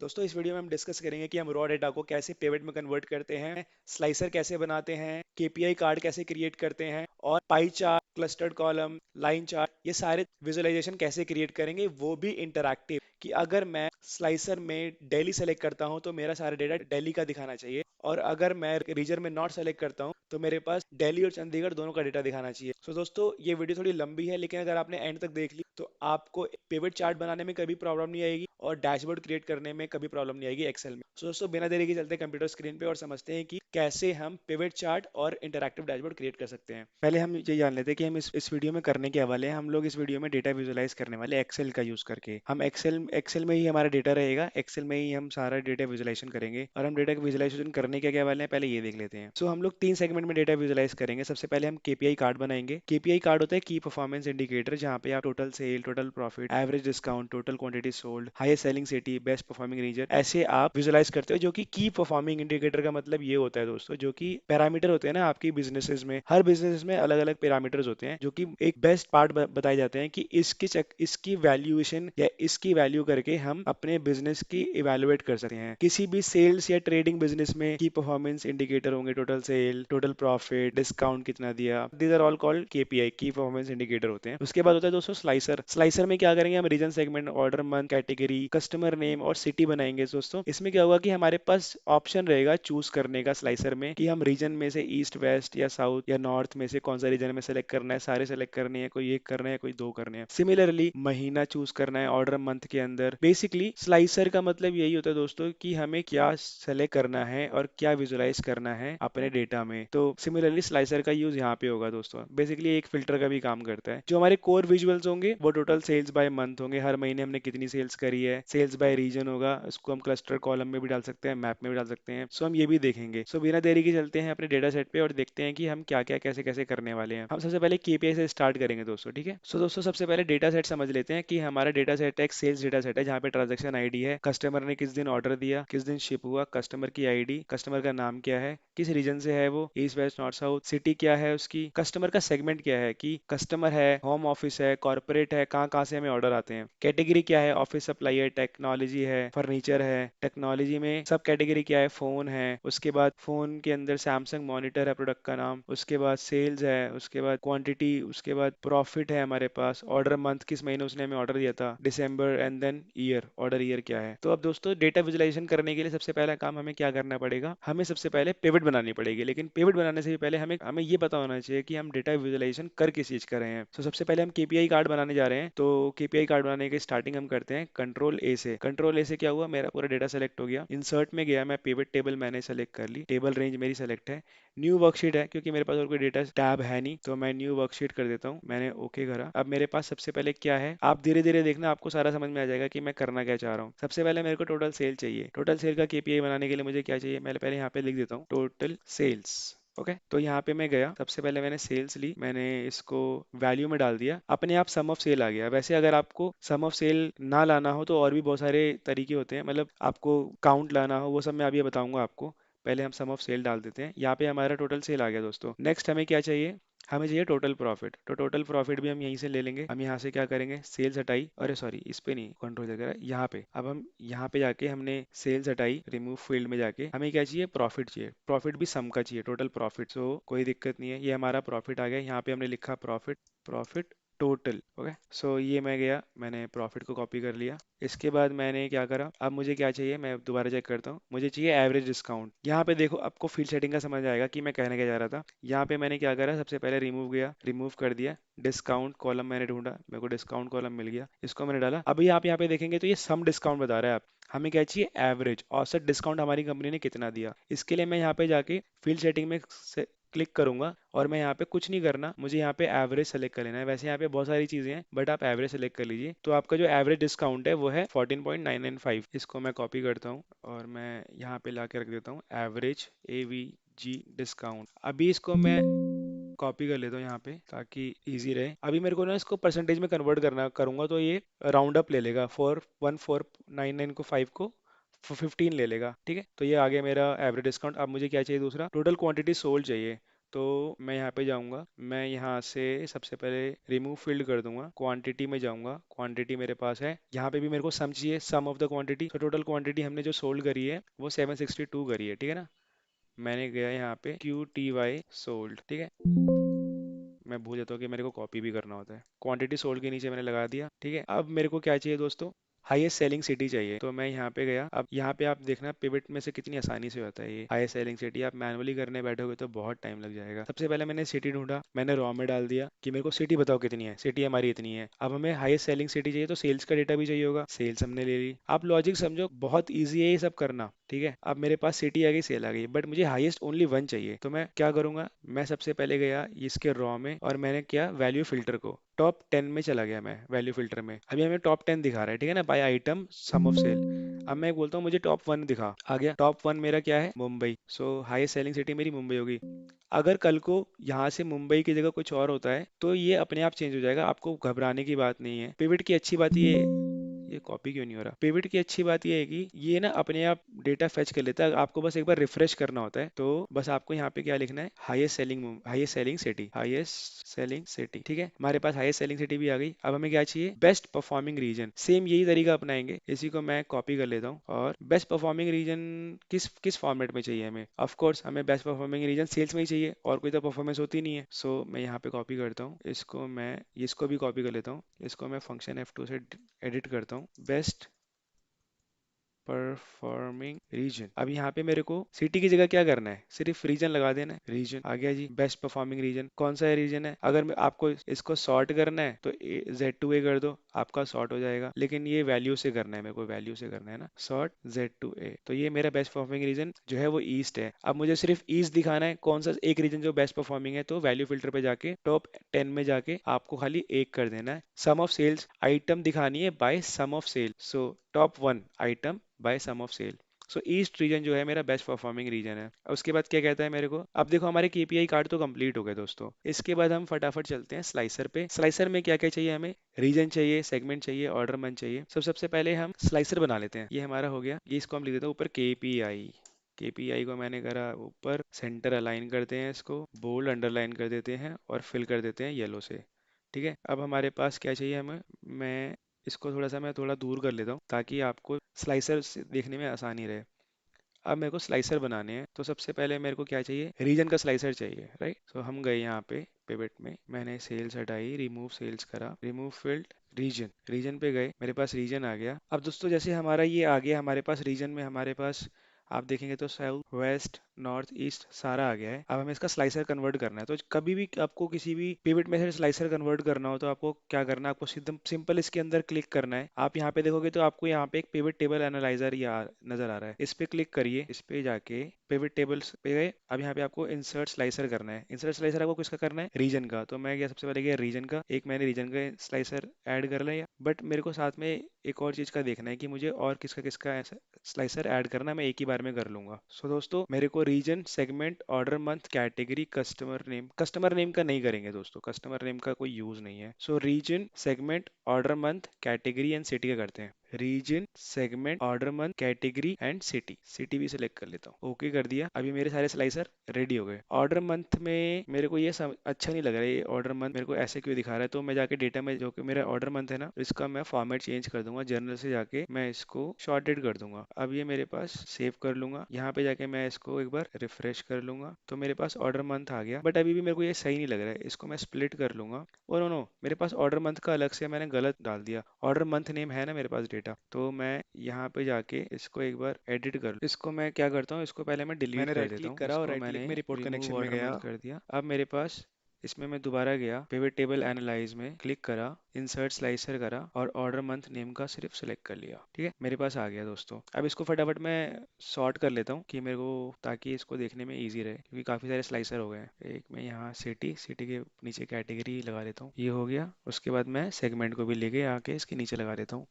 दोस्तों इस वीडियो में हम डिस्कस करेंगे कि हम रॉ डेटा को कैसे पिवट में कन्वर्ट करते हैं, स्लाइसर कैसे बनाते हैं, केपीआई कार्ड कैसे क्रिएट करते हैं और pie chart, clustered column, line chart, ये सारे विजुअलाइजेशन कैसे क्रिएट करेंगे, वो भी इंटरैक्टिव। कि अगर मैं स्लाइसर में दिल्ली सेलेक्ट करता हूं तो मेरा सारा डेटा दिल्ली का दिखाना चाहिए, और अगर मैं रीजन में नॉर्थ सेलेक्ट करता हूं तो मेरे पास दिल्ली और चंडीगढ़ दोनों का डेटा दिखाना चाहिए। सो दोस्तों ये वीडियो थोड़ी लंबी है, लेकिन अगर आपने एंड तक देख ली तो आपको पिवट चार्ट बनाने में कभी प्रॉब्लम नहीं आएगी और डैशबोर्ड क्रिएट करने में कभी प्रॉब्लम नहीं आएगी एक्सेल में। सो दोस्तों बिना देरी के चलते हैं कंप्यूटर स्क्रीन पे और समझते हैं कि कैसे हम पिवट चार्ट और इंटरैक्टिव डैशबोर्ड क्रिएट कर सकते हैं। पहले हम ये जान लेते हैं कि हम इस वीडियो में करने के वाले हैं। हम लोग इस वीडियो में डेटा विजुअलाइज करने वाले एक्सेल का यूज करके। हम एक्सेल में ही हमारा डेटा रहेगा, एक्सेल में ही हम सारा डेटा विजुअलाइजेशन करेंगे। और हम डेटा विजुअलाइजेशन करने के क्या वाले हैं पहले ये देख लेते हैं। सो हम लोग 3 सेगमेंट में डेटा विजुअलाइज करेंगे। सबसे पहले हम केपीआई कार्ड बनाएंगे। केपीआई कार्ड होता है की परफॉर्मेंस इंडिकेटर, जहाँ पे आप total sale, total profit, average discount, total quantity sold, highest selling city, best performing region, ऐसे आप विजुअलाइज करते हो। जो कि की परफॉर्मिंग इंडिकेटर का मतलब ये होता है दोस्तों, जो कि पैरामीटर होते हैं ना आपकी बिजनेसेस में, हर बिजनेस में अलग अलग पैरामीटर्स होते हैं जो कि एक बेस्ट पार्ट बताए जाते हैं कि इसकी वैल्यूएशन या इसकी वैल्यू करके हम अपने बिजनेस की इवेलुएट कर सकते हैं। किसी भी सेल्स या ट्रेडिंग बिजनेस में की परफॉर्मेंस इंडिकेटर होंगे, total sale, total profit, discount कितना दिया, these are all called KPI, key performance indicator होते हैं। उसके बाद होता है दोस्तों स्लाइसर। स्लाइसर में क्या करेंगे, हम region, segment, order, month, category, customer name और सिटी बनाएंगे दोस्तों। इसमें क्या होगा कि हमारे पास ऑप्शन रहेगा चूज करने का स्लाइसर में कि हम रीजन में से ईस्ट, वेस्ट या साउथ या नॉर्थ में से कौन सा रीजन में सेलेक्ट करना है, सारे सेलेक्ट करने हैं, कोई एक करना है, कोई दो करने हैं। सिमिलरली महीना चूज करना है ऑर्डर मंथ के अंदर। बेसिकली स्लाइसर का मतलब यही होता है दोस्तों कि हमें क्या सेलेक्ट करना है और क्या विजुलाइज करना है अपने डेटा में। तो सिमिलरली स्लाइसर का यूज यहाँ पे होगा दोस्तों। बेसिकली एक फिल्टर का भी काम करता है। जो हमारे कोर विजुअल्स होंगे वो टोटल सेल्स बाय मंथ होंगे, हर महीने हमने कितनी सेल्स करी है। सेल्स बाय रीजन होगा, इसको हम क्लस्टर कॉलम में भी डाल सकते हैं, मैप में भी डाल सकते हैं। सो हम ये भी देखेंगे। सो बिना देरी के चलते हैं अपने डेटा सेट पे और देखते हैं कि हम क्या क्या कैसे कैसे करने वाले हैं। हम सबसे पहले केपीआई से स्टार्ट करेंगे दोस्तों, ठीक है। सो दोस्तों सबसे पहले डेटा सेट समझ लेते हैं कि हमारा डेटा सेट है एक सेल्स डेटा सेट है, जहाँ पे ट्रांजेक्शन आईडी है, कस्टमर ने किस दिन ऑर्डर दिया, किस दिन शिप हुआ, कस्टमर की आईडी, कस्टमर का नाम क्या है, किस रीजन से है वो, east, west, north, south, city क्या है उसकी, कस्टमर का सेगमेंट क्या है कि कस्टमर है, होम ऑफिस है, कॉर्पोरेट है, कहाँ कहाँ से हमें ऑर्डर आते हैं, कैटेगरी क्या है, ऑफिस सप्लाई है, टेक्नोलॉजी है, फर्नीचर है, टेक्नोलॉजी में सब कैटेगरी क्या है, फोन है, उसके बाद फोन के अंदर सैमसंग मॉनिटर है प्रोडक्ट का नाम, उसके बाद सेल्स है, उसके बाद क्वांटिटी, उसके बाद प्रॉफिट है हमारे पास, ऑर्डर मंथ किस महीने उसने हमें ऑर्डर दिया था, दिसंबर, and then year, order year क्या है। तो अब दोस्तों डेटा विजुअलाइजेशन करने के लिए सबसे पहला काम हमें क्या करना पड़ेगा, हमें सबसे पहले पिवट बनानी पड़ेगी। लेकिन पिवट बनाने से भी पहले हमें हमें ये पता होना चाहिए कि हम डेटा विजुअलाइजेशन कर किस चीज कर रहे हैं। तो सबसे पहले हम केपीआई कार्ड बनाने जा रहे हैं। तो केपीआई कार्ड बनाने की स्टार्टिंग हम करते हैं कंट्रोल ए से। कंट्रोल ए से क्या हुआ, मेरा पूरा डेटा सेलेक्ट हो गया। इंसर्ट में गया, मैं पिवट टेबल मैंने सेलेक्ट कर ली, टेबल रेंज मेरी सेलेक्ट है। न्यू वर्कशीट है क्योंकि मेरे पास और कोई डेटा टैब है नहीं, तो मैं न्यू वर्कशीट कर देता हूँ। मैंने ओके करा। अब मेरे पास सबसे पहले क्या है, आप धीरे धीरे देखना, आपको सारा समझ में आ जाएगा कि मैं करना क्या चाह रहा हूँ। सबसे पहले मेरे को टोटल सेल चाहिए। टोटल सेल का केपीआई बनाने के लिए मुझे क्या चाहिए, मैं पहले यहाँ पे लिख देता हूँ टोटल सेल्स। ओके, तो यहाँ पे मैं गया, सबसे पहले मैंने सेल्स ली, मैंने इसको वैल्यू में डाल दिया, अपने आप सम ऑफ सेल आ गया। वैसे अगर आपको सम ऑफ सेल ना लाना हो तो और भी बहुत सारे तरीके होते हैं, मतलब आपको काउंट लाना हो वो सब मैं अभी बताऊंगा आपको। पहले हम सम ऑफ सेल डाल देते हैं। यहाँ पे हमारा टोटल सेल आ गया दोस्तों। नेक्स्ट हमें क्या चाहिए, हमें चाहिए टोटल प्रॉफिट। तो टोटल प्रॉफिट भी हम यहीं से ले लेंगे। हम यहाँ से क्या करेंगे, सेल्स हटाई, अरे सॉरी इस पे नहीं, कंट्रोल जगह यहाँ पे। अब हम यहाँ पे जाके हमने सेल्स हटाई, रिमूव फील्ड में जाके हमें क्या चाहिए, प्रॉफिट चाहिए। प्रॉफिट भी सम का चाहिए, टोटल प्रॉफिट। सो कोई दिक्कत नहीं है, ये हमारा प्रॉफिट आ गया। यहाँ पे हमने लिखा प्रॉफिट, प्रॉफिट टोटल। ओके, सो ये मैं गया, मैंने प्रॉफिट को कॉपी कर लिया। इसके बाद मैंने क्या करा, अब मुझे क्या चाहिए, मैं दोबारा चेक करता हूँ, मुझे चाहिए एवरेज डिस्काउंट। यहाँ पे देखो आपको फील्ड सेटिंग का समझ आएगा कि मैं कहने क्या जा रहा था। यहाँ पे मैंने क्या करा, सबसे पहले रिमूव गया, रिमूव कर दिया। डिस्काउंट कॉलम मैंने ढूंढा, मेरे को डिस्काउंट कॉलम मिल गया, इसको मैंने डाला। अभी आप यहाँ पे देखेंगे तो ये सम डिस्काउंट बता रहा है। आप हमें क्या चाहिए, एवरेज, औसत डिस्काउंट हमारी कंपनी ने कितना दिया। इसके लिए मैं यहाँ पे जाके फील्ड सेटिंग में क्लिक करूंगा और मैं यहाँ पे कुछ नहीं करना, मुझे यहाँ पे एवरेज सेलेक्ट कर लेना है। वैसे यहाँ पे बहुत सारी चीजें हैं बट आप एवरेज सेलेक्ट कर लीजिए। तो आपका जो एवरेज डिस्काउंट है वो है 14.995। इसको मैं कॉपी करता हूँ और मैं यहाँ पे ला के रख देता हूँ एवरेज AVG डिस्काउंट। अभी इसको मैं कॉपी कर लेता हूँ यहाँ पे ताकि इजी रहे। अभी मेरे को ना इसको परसेंटेज में कन्वर्ट करना करूंगा तो ये राउंड अप ले लेगा, 41499 को 5 को 15 ले लेगा, ठीक है। तो ये आ गया मेरा एवरेज डिस्काउंट। अब मुझे क्या चाहिए, दूसरा टोटल क्वांटिटी सोल्ड चाहिए। तो मैं यहाँ पे जाऊँगा, मैं यहाँ से सबसे पहले रिमूव फील्ड कर दूंगा, क्वांटिटी में जाऊँगा, क्वांटिटी मेरे पास है, यहाँ पे भी मेरे को सम चाहिए, सम ऑफ द क्वांटिटी। तो टोटल क्वांटिटी हमने जो सोल्ड करी है वो 762 करी है, ठीक है ना। मैंने गया यहाँ पे QTY सोल्ड, ठीक है। मैं भूल जाता हूँ कि मेरे को कॉपी भी करना होता है। क्वांटिटी सोल्ड के नीचे मैंने लगा दिया, ठीक है। अब मेरे को क्या चाहिए दोस्तों, हाईएस्ट सेलिंग सिटी चाहिए। तो मैं यहाँ पे गया, अब यहाँ पे आप देखना पिवट में से कितनी आसानी से होता है ये हाईएस्ट सेलिंग सिटी। आप मैनुअली करने बैठोगे तो बहुत टाइम लग जाएगा। सबसे पहले मैंने सिटी ढूंढा, मैंने रॉ में डाल दिया कि मेरे को सिटी बताओ कितनी है, सिटी हमारी इतनी है। अब हमें हाईएस्ट सेलिंग सिटी चाहिए तो सेल्स का डेटा भी चाहिए होगा, सेल्स हमने ले ली। आप लॉजिक समझो, बहुत ईजी है ये सब करना, ठीक है। अब मेरे पास सिटी आ गई, सेल आ गई, बट मुझे हाईएस्ट ओनली वन चाहिए। तो मैं क्या करूंगा, मैं सबसे पहले गया इसके रॉ में और मैंने किया वैल्यू फिल्टर को टॉप 10 में चला गया मैं वैल्यू फिल्टर में। अभी हमें टॉप 10 दिखा रहा है, ठीक है ना, by item sum of sale. अब मैं बोलता हूँ मुझे टॉप 1 दिखा, आ गया टॉप 1 मेरा क्या है, मुंबई। सो हाईएस्ट सेलिंग सिटी मेरी मुंबई होगी। अगर कल को यहाँ से मुंबई की जगह कुछ और होता है तो ये अपने आप चेंज हो जाएगा, आपको घबराने की बात नहीं है। पिवट की अच्छी बात ये कॉपी क्यों नहीं हो रहा, पिवट की अच्छी बात ये है कि ये ना अपने आप डेटा फेच कर लेता है, आपको बस एक बार रिफ्रेश करना होता है। तो बस आपको यहाँ पे क्या लिखना है, हाईएस्ट सेलिंग सिटी, ठीक है। हमारे पास हाईएस्ट सेलिंग सिटी भी आ गई। अब हमें क्या चाहिए, बेस्ट परफॉर्मिंग रीजन। सेम यही तरीका अपनाएंगे, इसी को मैं कॉपी कर लेता हूँ। और बेस्ट परफॉर्मिंग रीजन किस किस फॉर्मेट में चाहिए हमें, ऑफ कोर्स हमें बेस्ट परफॉर्मिंग रीजन सेल्स में ही चाहिए, और कोई तो परफॉर्मेंस होती नहीं है। सो मैं यहाँ पे कॉपी करता हूँ, इसको भी कॉपी कर लेता हूँ, इसको मैं फंक्शन F2 से एडिट करता हूँ, बेस्ट परफॉर्मिंग रीजन। अब यहाँ पे मेरे को सिटी की जगह क्या करना है, सिर्फ रीजन लगा देना है, रीजन आ गया जी। बेस्ट परफॉर्मिंग रीजन कौन सा है, रीजन है। अगर आपको इसको सॉर्ट करना है तो Z2A कर दो, आपका सॉर्ट हो जाएगा। लेकिन ये वैल्यू से करना है, मेरे को वैल्यू से करना है ना, सॉर्ट Z2A। तो ये मेरा बेस्ट परफॉर्मिंग रीजन जो है वो ईस्ट है। अब मुझे सिर्फ ईस्ट दिखाना है, कौन सा एक रीजन जो बेस्ट परफॉर्मिंग है। तो वैल्यू फिल्टर पे जाके टॉप 10 में जाके आपको खाली एक कर देना है, सम ऑफ सेल्स आइटम दिखानी है by sum of sale. So top 1 item by sum of sale. So east region जो है मेरा बेस्ट परफॉर्मिंग रीजन है। अब उसके बाद क्या कहता है मेरे को, अब देखो हमारे केपीआई कार्ड तो कंप्लीट हो गए दोस्तों। इसके बाद हम फटाफट चलते हैं स्लाइसर पे। स्लाइसर में क्या क्या चाहिए हमें, रीजन चाहिए, सेगमेंट चाहिए, ऑर्डर मंथ चाहिए। सबसे पहले हम स्लाइसर बना लेते हैं, ये हमारा हो गया। ये इसको हम लिख देते हैं ऊपर केपीआई। केपीआई को मैंने करा ऊपर, सेंटर अलाइन करते हैं, इसको बोल्ड अंडरलाइन कर देते हैं और फिल कर देते हैं येलो से, ठीक है। अब हमारे पास क्या चाहिए हमें, मैं इसको मैं थोड़ा दूर कर लेता हूँ ताकि आपको स्लाइसर देखने में आसानी रहे। अब मेरे को स्लाइसर बनाने हैं, तो सबसे पहले मेरे को क्या चाहिए, रीजन का स्लाइसर चाहिए, राइट। तो हम गए यहाँ पे पिवट में, मैंने सेल्स हटाई, रिमूव सेल्स करा, रिमूव फील्ड, रीजन, रीजन पे गए, मेरे पास रीजन आ गया। अब दोस्तों जैसे हमारा ये आ गया हमारे पास रीजन में, हमारे पास आप देखेंगे तो साउथ वेस्ट नॉर्थ ईस्ट सारा आ गया है। अब हमें इसका स्लाइसर कन्वर्ट करना है। तो कभी भी आपको किसी भी पिवट में से स्लाइसर कन्वर्ट करना हो तो आपको क्या करना है, आपको सीधे सिंपल इसके अंदर क्लिक करना है। आप यहाँ पे देखोगे तो आपको यहाँ पे एक पिवट टेबल एनालाइजर नजर आ रहा है, इस पे क्लिक करिए, इस पे जाके पिवट टेबल्स पे गए। अब यहाँ पे आपको इंसर्ट स्लाइसर करना है। इंसर्ट स्लाइसर आपको किसका करना है, रीजन का। तो मैं गया सबसे पहले गया रीजन का, एक मैंने रीजन का स्लाइसर ऐड कर लिया। बट मेरे को साथ में एक और चीज का देखना है कि मुझे और किसका किसका ऐसा स्लाइसर ऐड करना, मैं एक ही बार में कर लूंगा। सो दोस्तों मेरे को region, segment, order month, category, customer name का नहीं करेंगे दोस्तों, कस्टमर नेम का कोई यूज नहीं है। So region, segment, order month, category and city का करते हैं। Region, segment, order month, category and city, city भी सिलेक्ट कर लेता हूँ, ओके कर दिया। अभी मेरे सारे स्लाइसर रेडी हो गए। ऑर्डर मंथ में मेरे को ये अच्छा नहीं लग रहा है, ये ऑर्डर मंथ मेरे को ऐसे क्यों दिखा रहा है। तो मैं जाके डेटा में जो कि मेरा ऑर्डर मंथ है ना, इसका मैं फॉर्मेट चेंज कर दूंगा, जर्नल से जाके मैं इसको शॉर्टेड कर दूंगा। अब ये मेरे पास सेव कर लूंगा, यहाँ पे जाके मैं इसको एक बार रिफ्रेश कर लूंगा तो मेरे पास ऑर्डर मंथ आ गया। बट अभी भी मेरे को ये सही नहीं लग रहा है, इसको मैं स्प्लिट कर लूंगा। और नो, मेरे पास ऑर्डर मंथ का अलग से मैंने गलत डाल दिया, ऑर्डर मंथ नेम है ना मेरे पास डेटा। तो मैं यहाँ पे जाके इसको एक बार एडिट कर लूँ। इसको मैं क्या करता हूँ, इसको पहले मैं डिलीट मैंने कर राइट देता क्लिक हूँ, करा और इसको राइट क्लिक मैंने में रिपोर्ट रिमूव कनेक्शन में ऑर्डर गया। मंथ कर दिया। अब मेरे पास इसमें मैं दोबारा गया, पिवट टेबल एनालाइज में क्लिक करा, इंसर्ट स्लाइसर करा और ऑर्डर मंथ नेम का सिर्फ सिलेक्ट कर लिया, ठीक है। मेरे पास आ गया दोस्तों। अब इसको फटाफट मैं सॉर्ट कर लेता हूँ कि मेरे को, ताकि इसको देखने में इजी रहे, क्योंकि काफ़ी सारे स्लाइसर हो गए हैं। एक मैं यहाँ सिटी, सिटी के नीचे कैटेगरी लगा लेता हूँ, ये हो गया। उसके बाद मैं सेगमेंट को भी लेके आके इसके नीचे लगा देता हूँ,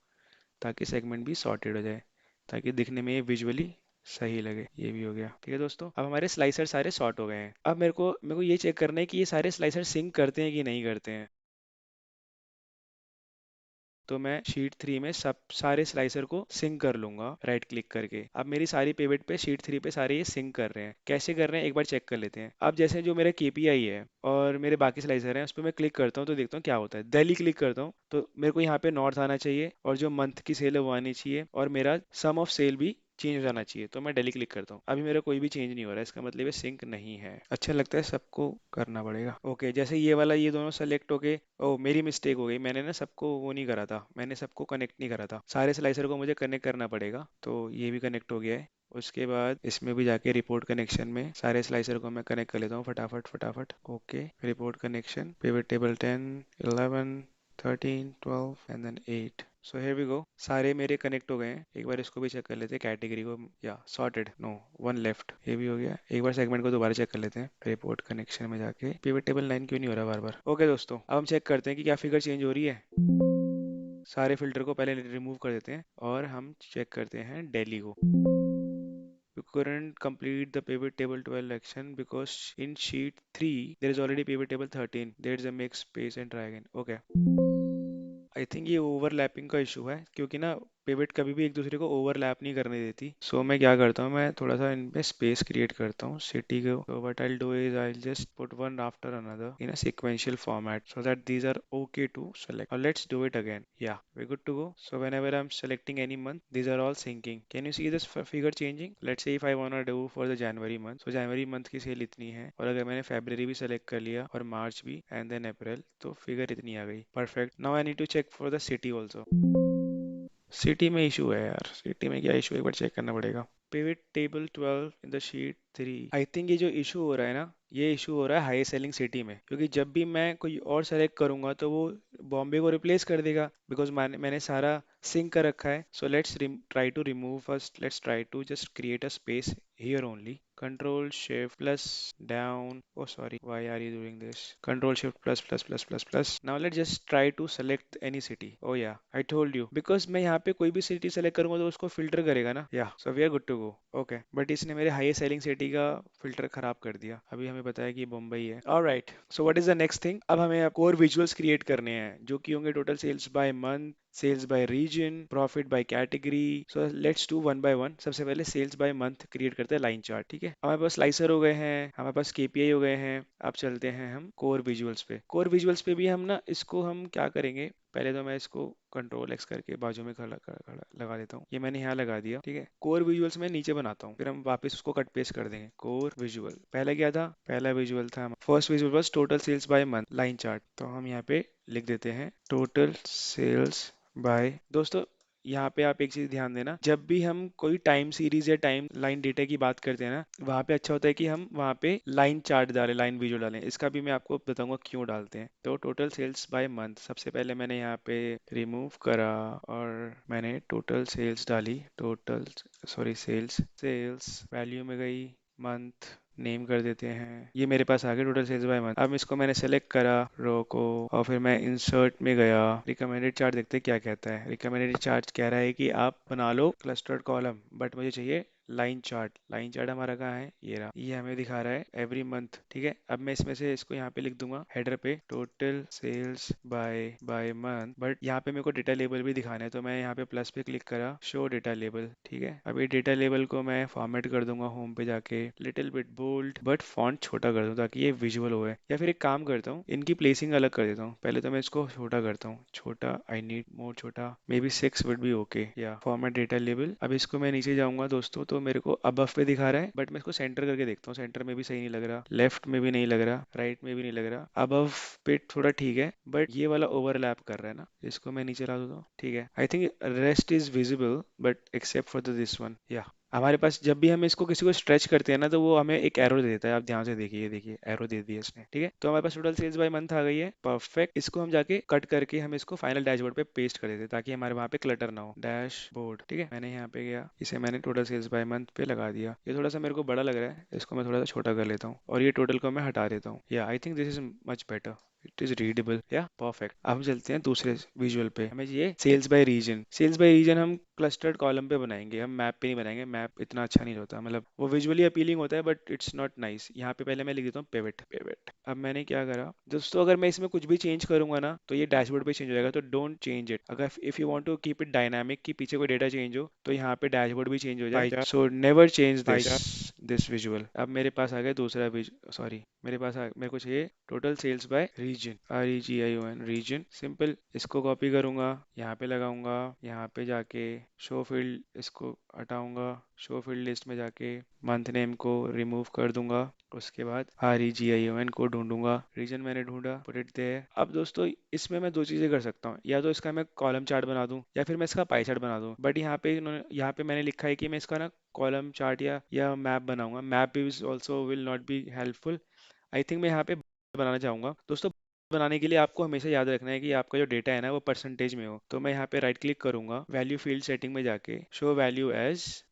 ताकि सेगमेंट भी सॉर्टेड हो जाए, ताकि दिखने में ये विजुअली सही लगे। ये भी हो गया, ठीक है दोस्तों। अब हमारे स्लाइसर सारे सॉर्ट हो गए हैं। अब मेरे को ये चेक करना है कि ये सारे स्लाइसर सिंक करते हैं कि नहीं करते हैं। तो मैं शीट 3 में सब सारे स्लाइसर को सिंक कर लूंगा राइट क्लिक करके। अब मेरी सारी पिवट पे शीट 3 पे सारे ये सिंक कर रहे हैं। कैसे कर रहे हैं एक बार चेक कर लेते हैं। अब जैसे जो मेरा केपीआई है और मेरे बाकी स्लाइसर हैं उस पर मैं क्लिक करता हूँ तो देखता हूँ क्या होता है। दिल्ली क्लिक करता हूँ तो मेरे को यहाँ पे नॉर्थ आना चाहिए और जो मंथ की सेल है वो आनी चाहिए और मेरा सम ऑफ सेल भी चेंज हो जाना चाहिए। तो मैं दिल्ली क्लिक करता हूँ, अभी मेरा कोई भी चेंज नहीं हो रहा है, इसका मतलब ये सिंक नहीं है। अच्छा लगता है, सबको करना पड़ेगा। ओके, जैसे ये वाला ये दोनों सेलेक्ट हो गए। ओ मेरी मिस्टेक हो गई, मैंने ना सबको वो नहीं करा था, मैंने सबको कनेक्ट नहीं करा था। सारे स्लाइसर को मुझे कनेक्ट करना पड़ेगा। तो ये भी कनेक्ट हो गया है। उसके बाद इसमें भी जाके रिपोर्ट कनेक्शन में सारे स्लाइसर को मैं कनेक्ट कर लेता हूँ फटाफट फटाफट। Okay, report connection, pivot table 10, 11, 13, 12 and then 8। So here we go, सारे मेरे कनेक्ट हो गए हैं। एक बार इसको भी चेक कर लेते हैं कैटेगरी को। या सॉर्टेड, नो वन लेफ्ट, ये भी हो गया। एक बार सेगमेंट को दोबारा चेक कर लेते हैं रिपोर्ट कनेक्शन में जाके। पिवट टेबल 9 क्यों नहीं हो रहा बार बार। ओके दोस्तों, अब हम चेक करते हैं कि क्या फिगर चेंज हो रही है। सारे फिल्टर को पहले रिमूव कर देते हैं और हम चेक करते हैं दिल्ली को। You couldn't complete the pivot table 12 action because in sheet 3 there is already pivot table 13. There's a make space and try again. Okay. I think ये ओवरलैपिंग का इशू है, क्योंकि ना पिवट कभी भी एक दूसरे को ओवरलैप नहीं करने देती। सो मैं क्या करता हूँ, मैं थोड़ा सा इनमें स्पेस क्रिएट करता हूँ सिटी को। तो what I do is I just put one after another in a sequential format so that these are okay to select. और let's do it again. Yeah we good to go. So whenever I am selecting any month these are all syncing. Can you see this figure changing. Let's say if I want to do for the January month, so January month की sale इतनी है, और अगर मैंने फेब्रवरी भी select कर लिया और मार्च भी एंड देन अप्रैल, तो फिगर इतनी आ गई। Perfect. Now I need to check for the city also. City में इशू है यार, सिटी में क्या इशू है एक बार चेक करना पड़ेगा। Pivot table 12 in the sheet 3। I think ये जो इशू हो रहा है ना, ये इशू हो रहा है हाई सेलिंग सिटी में, क्योंकि जब भी मैं कोई और सेलेक्ट करूंगा तो वो बॉम्बे को रिप्लेस कर देगा, बिकॉज मैंने सारा सिंक कर रखा है। So let's try to remove first, let's try to just create a space here only. Control Shift plus down. Oh sorry, why are you doing this? Control Shift plus plus plus plus plus. Now let's just try to select any city. Oh yeah, I told you, because मैं यहाँ पे कोई भी city select करूंगा तो उसको filter करेगा ना। Yeah so we are good to go. Okay, but इसने मेरे हाईएस्ट सेलिंग सिटी का फिल्टर खराब कर दिया। अभी हमें बताया कि मुंबई है। Alright, so what is the next thing. अब हमें कोर विजुअल्स क्रिएट करने हैं जो कि होंगे total sales by month, sales by region, profit by category. So let's do one by one. सबसे पहले सेल्स बाय मंथ क्रिएट करते हैं लाइन चार्ट। ठीक है, हमारे पास स्लाइसर हो गए हैं, हमारे पास केपीआई हो गए हैं। अब चलते हैं हम कोर विजुअल्स पे। कोर विजुअल्स पे भी हम ना इसको हम क्या करेंगे, पहले तो मैं इसको कंट्रोल एक्स करके बाजू में खड़ा खड़ा खड़ा लगा देता हूँ। ये मैंने यहाँ लगा दिया। ठीक है, कोर विजुअल्स में नीचे बनाता हूँ, फिर हम वापस उसको कट पेस्ट कर देंगे। कोर विजुअल पहला क्या था, पहला विजुअल था फर्स्ट विजुअल बस total sales by month line chart. तो हम यहाँ पे लिख देते हैं टोटल सेल्स बाय। दोस्तों यहाँ पे आप एक चीज ध्यान देना, जब भी हम कोई टाइम सीरीज या टाइम लाइन डेटा की बात करते हैं ना, वहाँ पे अच्छा होता है कि हम वहाँ पे लाइन चार्ट डालें, लाइन विजुअल डालें। इसका भी मैं आपको बताऊंगा क्यों डालते हैं। तो टोटल सेल्स बाय मंथ सबसे पहले मैंने यहाँ पे रिमूव करा और मैंने टोटल सेल्स डाली। Total sorry sales, sales value में गई मंथ, नेम कर देते हैं। ये मेरे पास आ गया टोटल सेल्स बाय मंथ। अब इसको मैंने सेलेक्ट करा रो को, और फिर मैं इंसर्ट में गया। रिकमेंडेड चार्ट देखते हैं क्या कहता है। रिकमेंडेड चार्ट कह रहा है कि आप बना लो क्लस्टर्ड कॉलम, बट मुझे चाहिए लाइन चार्ट। लाइन चार्ट हमारा कहाँ है, ये रहा। ये हमें दिखा रहा है एवरी मंथ। ठीक है, अब मैं इसमें से इसको यहाँ पे लिख दूंगा हेडर पे total sales by month, but यहाँ पे मेरे को डेटा लेबल भी दिखाना है। तो मैं यहाँ पे प्लस पे क्लिक करा, शो डेटा लेबल। ठीक है, अब ये डेटा लेबल को मैं फॉर्मेट कर दूंगा होम पे जाके, little bit bold, but font छोटा कर दूं ताकि ये विजुअल हो। या फिर एक काम करता हूँ, इनकी प्लेसिंग अलग कर देता हूँ। पहले तो मैं इसको छोटा करता हूँ, छोटा, आई नीड मोर छोटा, may be 6 would be okay. या फॉर्मेट डेटा लेबल। अब इसको मैं नीचे जाऊंगा दोस्तों, तो मेरे को अबव पे दिखा रहा है, बट मैं इसको सेंटर करके देखता हूँ। सेंटर में भी सही नहीं लग रहा, लेफ्ट में भी नहीं लग रहा, राइट में भी नहीं लग रहा। अबव पे थोड़ा ठीक है, बट ये वाला ओवरलैप कर रहा है ना। इसको मैं नीचे ला देता हूँ। ठीक है, I think rest is visible but except for this one. या हमारे पास जब भी हम इसको किसी को स्ट्रेच करते हैं ना, तो वो हमें एक एरो दे देता है। आप ध्यान से देखिए, ये देखिए एरो दे दिया इसने। ठीक है, तो हमारे पास टोटल सेल्स बाय मंथ आ गई है। परफेक्ट। इसको हम जाके कट करके हम इसको फाइनल डैशबोर्ड पे पेस्ट कर देते हैं ताकि हमारे वहाँ पे क्लटर ना हो। डैशबोर्ड। ठीक है, मैंने यहाँ पे गया, इसे मैंने टोटल सेल्स बाय मंथ पे लगा दिया। ये थोड़ा सा मेरे को बड़ा लग रहा है, इसको मैं थोड़ा सा छोटा कर लेता हूँ और ये टोटल को मैं हटा देता हूँ। Yeah I think this is much better. It is readable, yeah perfect. अब हम चलते हैं दूसरे विजुअल पे, हमें चाहिए sales by region. Sales by region हम क्लस्टर्ड कॉलम पे बनाएंगे, हम मैप पे नहीं बनाएंगे, मैप इतना अच्छा नहीं होता, मतलब वो विजुअली अपीलिंग होता है बट इट्स नॉट नाइस। यहाँ पे पहले मैं लिख देता हूँ पिवट। पिवट, अब मैंने क्या करा दोस्तों, अगर मैं इसमें कुछ भी चेंज करूंगा ना तो ये डैशबोर्ड पे चेंज हो जाएगा, तो डोंट चेंज इट। अगर if you want to keep it dynamic कि पीछे कोई डेटा चेंज हो, तो यहाँ पे डैशबोर्ड भी चेंज हो जाए, so never change this visual. अब मेरे पास आ गया दूसरा, सॉरी, मेरे को चाहिए total sales by region, REGION, region, simple. इसको कॉपी करूंगा, यहाँ पे लगाऊंगा, यहाँ पे जाके शो फील्ड इसको हटाऊंगा, शो फील्ड लिस्ट में जाके मंथ नेम को रिमूव कर दूंगा, उसके बाद REGION को ढूंढूंगा, रीजन मैंने ढूंढा, पुट इट देयर। अब दोस्तों इसमें मैं दो चीजें कर सकता हूँ, या तो इसका मैं कॉलम चार्ट बना दूं या फिर मैं इसका पाई चार्ट बना दूं, बट यहाँ पे मैंने लिखा है कि मैं इसका ना कॉलम चार्ट या मैप बनाऊंगा। मैप भी also will not be helpful, I think मैं यहाँ पे बनाना चाहूंगा। दोस्तों बनाने के लिए आपको हमेशा याद रखना है कि आपका जो डेटा है ना वो परसेंटेज में हो, तो मैं यहाँ पे राइट क्लिक करूंगा, वैल्यू फील्ड सेटिंग में जाके शो वैल्यू एज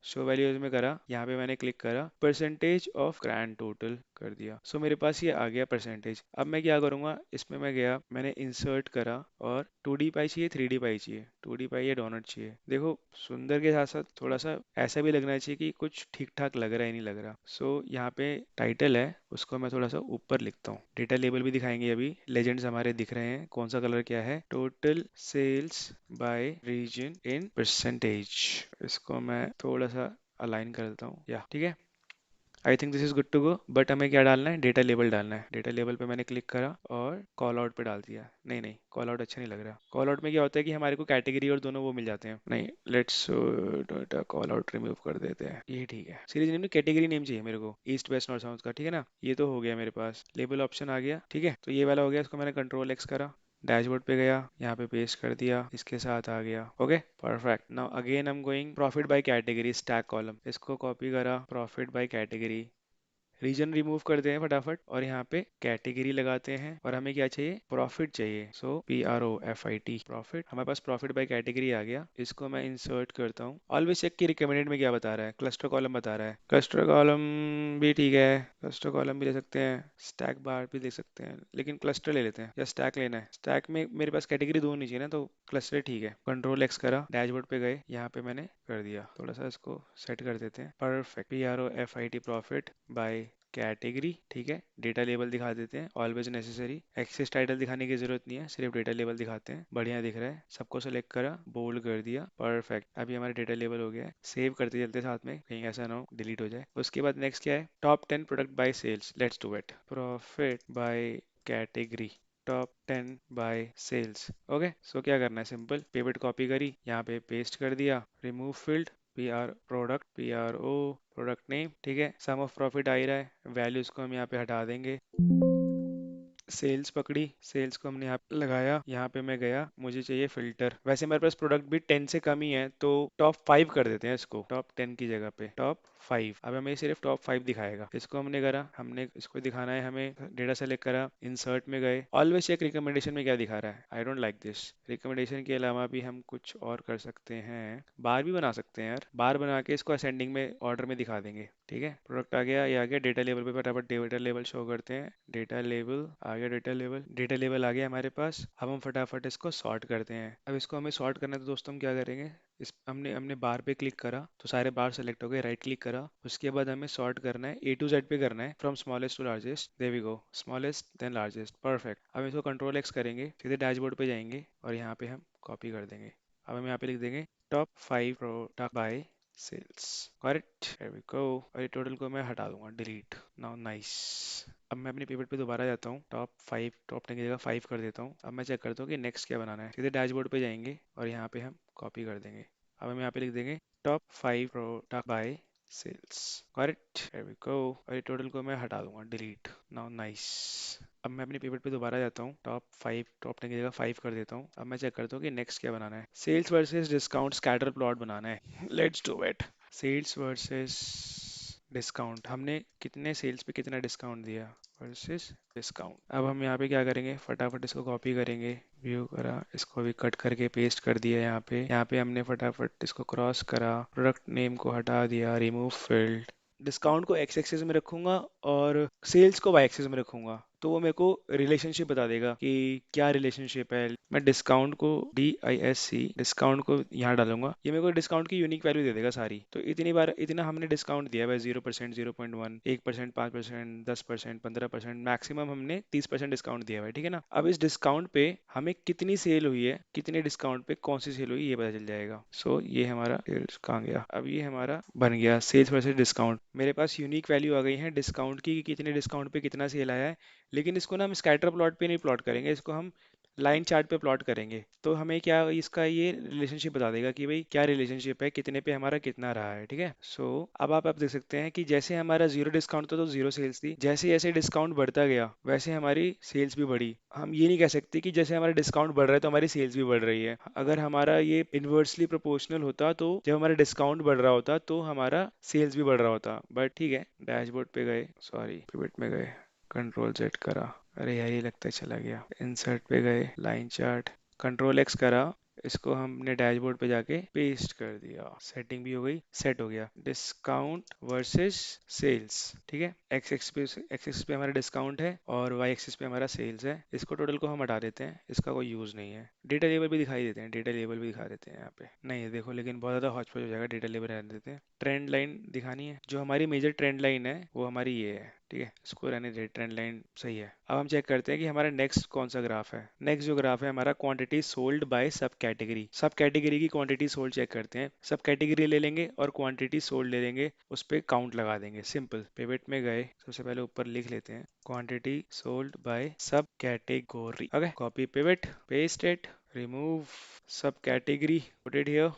में करा, यहाँ पे मैंने क्लिक करा, परसेंटेज ऑफ ग्रैंड टोटल कर दिया। सो मेरे पास ये आ गया परसेंटेज। अब मैं क्या करूंगा, इसमें मैं गया, मैंने इंसर्ट करा और 2D पाई चाहिए, 3D पाई चाहिए, 2D पाई या डोनट चाहिए। देखो सुंदर के साथ साथ थोड़ा सा ऐसा भी लगना चाहिए कि कुछ ठीक ठाक लग रहा है नहीं लग रहा। सो यहाँ पे टाइटल है, उसको मैं थोड़ा सा ऊपर लिखता हूँ। डेटा लेबल भी दिखाएंगे, अभी लेजेंड्स हमारे दिख रहे हैं, कौन सा कलर क्या है, total sales by region in percentage. इसको मैं थोड़ा सा अलाइन कर देता हूँ, या ठीक है। I think this is good to go, but हमें क्या डालना है, डेटा लेबल डालना है। डेटा लेबल पे मैंने क्लिक करा और कॉल आउट पे डाल दिया। नहीं नहीं, कॉल आउट अच्छा नहीं लग रहा। कॉल आउट में क्या होता है कि हमारे को कैटेगरी और दोनों वो मिल जाते हैं। नहीं, let's data call out remove कर देते हैं, ये ठीक है। सीरीज नेम में कैटेगरी नेम चाहिए मेरे को, ईस्ट वेस्ट नॉर्थ साउथ का, ठीक है ना। ये तो हो गया मेरे पास, लेबल ऑप्शन आ गया, ठीक है। तो ये वाला हो गया, इसको मैंने कंट्रोल X करा, डैशबोर्ड पे गया, यहाँ पे पेस्ट कर दिया, इसके साथ आ गया। Okay perfect. Now again I am going profit by category stack column, इसको कॉपी करा, profit by category, region remove करते हैं फटाफट और यहाँ पे कैटेगरी लगाते हैं, और हमें क्या चाहिए, प्रॉफिट चाहिए। सो PROFIT, प्रॉफिट। हमारे पास प्रॉफिट बाय कैटेगरी आ गया, इसको मैं इंसर्ट करता हूँ। ऑलवेज चेक की रिकमेंडेड में क्या बता रहा है, क्लस्टर कॉलम बता रहा है, क्लस्टर कॉलम भी ठीक है, क्लस्टर कॉलम भी ले सकते हैं, स्टैक बार भी ले सकते हैं, लेकिन क्लस्टर ले लेते हैं, या स्टैक लेना है। स्टैक में मेरे पास कैटेगरी दो नहीं चाहिए ना, तो क्लस्टर ठीक है। कंट्रोल X करा, डैशबोर्ड पे गए, यहाँ पे मैंने कर दिया, थोड़ा सा इसको सेट कर देते हैं, perfect. PROFIT profit by category, ठीक है। डेटा लेबल दिखा देते हैं, ऑलवेज नेसेसरी। एक्सेस टाइटल दिखाने की जरूरत नहीं है, सिर्फ डेटा लेबल दिखाते हैं, बढ़िया दिख रहा है। सबको सेलेक्ट करा, बोल्ड कर दिया, परफेक्ट। अभी हमारा डेटा लेबल हो गया है। सेव करते चलते साथ में, कहीं ऐसा ना हो डिलीट हो जाए। उसके बाद नेक्स्ट क्या है, top 10 product by sales, let's do it. Profit by category, top 10 by sales. Okay, so क्या करना है, सिंपल पिवट कॉपी करी, यहाँ पे पेस्ट कर दिया, रिमूव फील्ड, प्रोडक्ट नेम, ठीक है। सम ऑफ प्रॉफिट आ ही रहा है, वैल्यूज को हम यहाँ पे हटा देंगे। सेल्स पकड़ी, सेल्स को हमने यहाँ पे लगाया, यहाँ पे मैं गया, मुझे चाहिए फिल्टर। वैसे मेरे पास प्रोडक्ट भी 10 से कम ही है, तो टॉप 5 कर देते हैं इसको, टॉप 10 की जगह पे टॉप 5। अब हमें सिर्फ टॉप 5 दिखाएगा, इसको हमने करा, हमने इसको दिखाना है, हमें डेटा सेलेक्ट करा, इंसर्ट में गए। ऑलवेज चेक रिकमेंडेशन में क्या दिखा रहा है, I don't like this. Recommendation के अलावा भी हम कुछ और कर सकते हैं, बार भी बना सकते हैं यार, बार बना के इसको असेंडिंग में ऑर्डर में दिखा देंगे, ठीक है। प्रोडक्ट आ गया, ये आ गया। डेटा लेवल पे फटाफट डेटा लेवल शो करते हैं, डेटा लेवल आ गया, डेटा लेवल आ गया हमारे पास। अब हम फटाफट इसको सॉर्ट करते हैं। अब इसको हमें सॉर्ट करना है, तो दोस्तों हम क्या करेंगे, इस हमने हमने बार पे क्लिक करा तो सारे बार सेलेक्ट हो गए, राइट क्लिक करा, उसके बाद हमें सॉर्ट करना है, A to Z पे करना है, from smallest to largest, there we go, smallest then largest, perfect. अब इसको कंट्रोल X करेंगे, सीधे डैशबोर्ड पे जाएंगे और यहाँ पे हम कॉपी कर देंगे। अब हम यहाँ पे लिख देंगे top 5 product by sales, correct, here we go। और ये टोटल को मैं हटा दूंगा, डिलीट। Now nice. अब मैं अपनी पिवट पे दोबारा जाता हूँ, टॉप 10 की जगह 5 कर देता हूँ। अब मैं चेक करता हूँ कि नेक्स्ट क्या बनाना है, सीधे डैशबोर्ड पे जाएंगे और यहाँ पे हम कॉपी कर देंगे। अब हम यहाँ पे लिख देंगे top 5 product by sales, correct, here we go। और ये टोटल को मैं हटा दूंगा, डिलीट। Now nice. अब मैं अपनी पिवट पे दोबारा जाता हूँ, टॉप 10 की जगह 5 कर देता हूँ। अब मैं चेक करता हूँ कि नेक्स्ट क्या बनाना है, sales versus discount scatter plot बनाना है, let's do it. Sales versus discount, हमने कितने सेल्स पे कितना डिस्काउंट दिया, वर्सेस डिस्काउंट। अब हम यहाँ पे क्या करेंगे, फटाफट इसको कॉपी करेंगे, व्यू करा, इसको भी कट करके पेस्ट कर दिया यहाँ पे हमने फटाफट इसको क्रॉस करा, प्रोडक्ट नेम को हटा दिया, रिमूव फील्ड, डिस्काउंट को X एक्सिस में रखूंगा और सेल्स को Y एक्सिस में रखूंगा। तो वो मेरे को रिलेशनशिप बता देगा कि क्या रिलेशनशिप है। मैं डिस्काउंट को DISC डिस्काउंट को यहाँ डालूंगा, ये मेरे को डिस्काउंट की यूनिक वैल्यू दे देगा सारी। तो इतनी बार इतना हमने डिस्काउंट दिया है, 0%, 0.1, 1%, 5%, 10%, 15%, मैक्सिमम हमने 30% डिस्काउंट दिया हुआ है, ठीक है ना। अब इस डिस्काउंट पे हमें कितनी सेल हुई है, कितने डिस्काउंट पे कौन सी सेल हुई, ये पता चल जाएगा। सो ये हमारा सेल्स कहाँ गया, अब ये हमारा बन गया सेल्स वर्सेस डिस्काउंट। मेरे पास यूनिक वैल्यू आ गई है डिस्काउंट की, कि कितने डिस्काउंट पे कितना सेल आया है। लेकिन इसको ना हम स्कैटर प्लॉट पे नहीं प्लॉट करेंगे, इसको हम लाइन चार्ट पे प्लॉट करेंगे। तो हमें क्या इसका ये रिलेशनशिप बता देगा कि भाई क्या रिलेशनशिप है, कितने पे हमारा कितना रहा है, ठीक है। सो अब आप देख सकते हैं कि जैसे हमारा जीरो डिस्काउंट था तो जीरो सेल्स थी, जैसे जैसे डिस्काउंट बढ़ता गया वैसे हमारी सेल्स भी बढ़ी। हम ये नहीं कह सकते कि जैसे हमारा डिस्काउंट बढ़ रहा है तो हमारी सेल्स भी बढ़ रही है। अगर हमारा ये इन्वर्सली प्रोपोर्शनल होता तो जब हमारा डिस्काउंट बढ़ रहा होता तो हमारा सेल्स भी बढ़ रहा होता। बट ठीक है, डैशबोर्ड पे गए, सॉरी पिवट में गए, कंट्रोल जेड करा, अरे यार ये लगता है चला गया, इंसर्ट पे गए, लाइन चार्ट, कंट्रोल एक्स करा, इसको हमने डैशबोर्ड पे जाके पेस्ट कर दिया, सेटिंग भी हो गई, सेट हो गया डिस्काउंट वर्सेस सेल्स, ठीक है। एक्स एक्स पे हमारा डिस्काउंट है और वाई एक्सिस पे हमारा सेल्स है। इसको टोटल को हम हटा देते हैं, इसका कोई यूज नहीं है। डेटा लेवल भी दिखाई देते हैं, डेटा लेवल भी दिखा देते हैं यहाँ पे, नहीं है देखो, लेकिन बहुत ज़्यादा हौच पौच हो जाएगा, डेटा लेवल रहने देते हैं। ट्रेंड लाइन दिखानी है, जो हमारी मेजर ट्रेंड लाइन है वो हमारी ये है, ठीक है, इसको रहने दे, ट्रेंड लाइन सही है। अब हम चेक करते हैं कि हमारा नेक्स्ट कौन सा ग्राफ है। नेक्स्ट जो ग्राफ है हमारा quantity sold by sub category, सब कैटेगरी की क्वांटिटी सोल्ड चेक करते हैं। सब कैटेगरी ले लेंगे और क्वांटिटी सोल्ड ले लेंगे, उस पर काउंट लगा देंगे, सिंपल। पिवट में गए, सबसे पहले ऊपर लिख लेते हैं quantity sold by sub category, okay, copy pivot, paste it, remove sub category, put it here,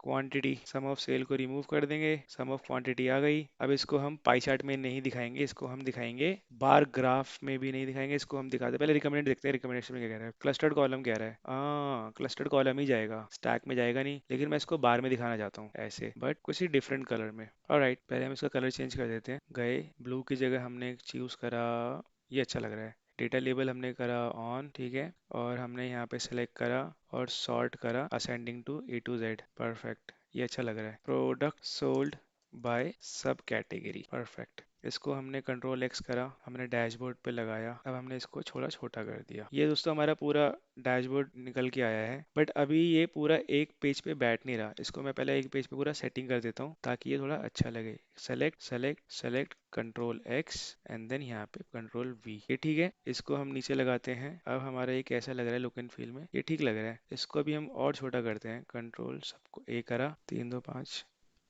quantity sum of sale को रिमूव कर देंगे, सम ऑफ क्वांटिटी आ गई। अब इसको हम पाई चार्ट में नहीं दिखाएंगे, इसको हम दिखाएंगे बार ग्राफ में भी नहीं दिखाएंगे, इसको हम दिखाते हैं। पहले रिकमेंडेड देखते हैं, रिकमेंडेशन में क्या कह रहा है, क्लस्टर्ड कॉलम कह रहा है, हाँ क्लस्टर्ड कॉलम ही जाएगा, स्टैक में जाएगा नहीं। लेकिन मैं इसको बार में दिखाना चाहता हूँ ऐसे, बट कुछ ही डिफरेंट कलर में। ऑलराइट, पहले हम इसका कलर चेंज कर देते हैं। गए, ब्लू की जगह हमने चूज करा, ये अच्छा लग रहा है। डेटा लेबल हमने करा ऑन, ठीक है, और हमने यहाँ पे सेलेक्ट करा और सॉर्ट करा ascending to A to Z, perfect, ये अच्छा लग रहा है। Product sold by sub category, perfect. इसको हमने कंट्रोल एक्स करा, हमने डैशबोर्ड पे लगाया, अब हमने इसको थोड़ा छोटा कर दिया। ये दोस्तों हमारा पूरा डैशबोर्ड निकल के आया है, बट अभी ये पूरा एक पेज पे बैठ नहीं रहा। इसको मैं पहले एक पेज पे पूरा सेटिंग कर देता हूँ ताकि ये थोड़ा अच्छा लगे। Select select select, control X and then यहाँ पे कंट्रोल वी, ये ठीक है। इसको हम नीचे लगाते हैं। अब हमारा ये कैसा लग रहा है लुक एंड फील में, ये ठीक लग रहा है। इसको भी हम और छोटा करते हैं, कंट्रोल सबको ए करा, 3 2 5,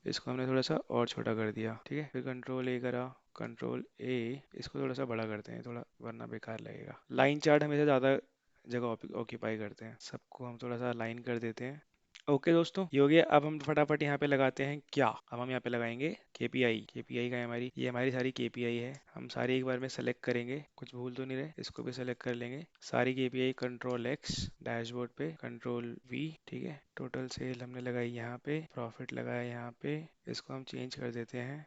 इसको हमने थोड़ा सा और छोटा कर दिया, ठीक है। फिर कंट्रोल ए करा, कंट्रोल ए, इसको थोड़ा सा बड़ा करते हैं थोड़ा, वरना बेकार लगेगा। लाइन चार्ट हमेशा ज़्यादा जगह ऑक्यूपाई करते हैं, सबको हम थोड़ा सा लाइन कर देते हैं। ओके दोस्तों, ये हो गया। अब हम फटाफट यहाँ पे लगाते हैं क्या, अब हम यहाँ पे लगाएंगे केपीआई। केपीआई का है हमारी, ये हमारी सारी केपीआई है। हम सारी एक बार में सेलेक्ट करेंगे, कुछ भूल तो नहीं रहे, इसको भी सेलेक्ट कर लेंगे सारी केपीआई। कंट्रोल एक्स, डैशबोर्ड पे कंट्रोल वी, ठीक है। टोटल सेल हमने लगाई यहाँ पे, प्रॉफिट लगाया यहाँ पे, इसको हम चेंज कर देते हैं,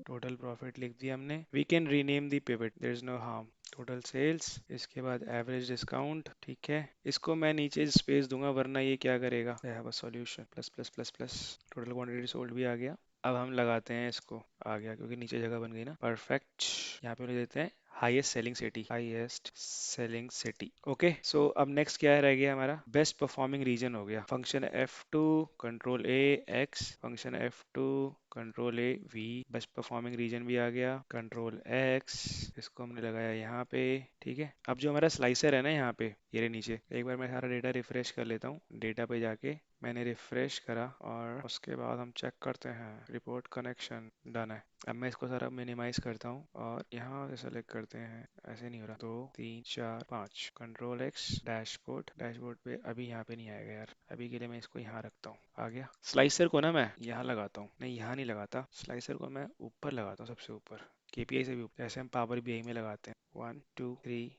टोटल प्रॉफिट लिख दिया हमने। We can rename the pivot, there is no harm. Total sales, इसके बाद एवरेज डिस्काउंट, ठीक है। इसको मैं नीचे स्पेस दूंगा वरना ये क्या करेगा, I have a solution, plus plus plus plus, total quantity sold भी आ गया। अब हम लगाते हैं इसको, आ गया क्योंकि नीचे जगह बन गई ना, परफेक्ट। यहाँ पे ले देते हैं highest selling city, highest selling city, okay. So अब नेक्स्ट क्या रह गया हमारा, बेस्ट परफॉर्मिंग रीजन हो गया। Function F2, control A X, function F2, control A V, best performing region भी आ गया, कंट्रोल एक्स, इसको हमने लगाया यहाँ पे, ठीक है। अब जो हमारा स्लाइसर है ना यहाँ पे, ये रहे नीचे, एक बार मैं सारा डेटा रिफ्रेश कर लेता हूँ। डेटा पे जाके मैंने रिफ्रेश करा और उसके बाद हम चेक करते हैं, रिपोर्ट कनेक्शन डन है। अब मैं इसको सारा मिनिमाइज करता हूँ और यहाँ से सेलेक्ट करते हैं, ऐसे नहीं हो रहा, 2 3 4 5, कंट्रोल एक्स, डैशबोर्ड, डैशबोर्ड पे अभी यहाँ पे नहीं आएगा यार, अभी के लिए मैं इसको यहाँ रखता हूँ। आ गया। स्लाइसर को ना मैं यहाँ लगाता हूँ, नहीं यहाँ नहीं लगाता, स्लाइसर को मैं ऊपर लगाता हूँ, सबसे ऊपर, केपीआई से भी ऊपर, जैसे हम पावर बीआई में लगाते हैं। 1 2 3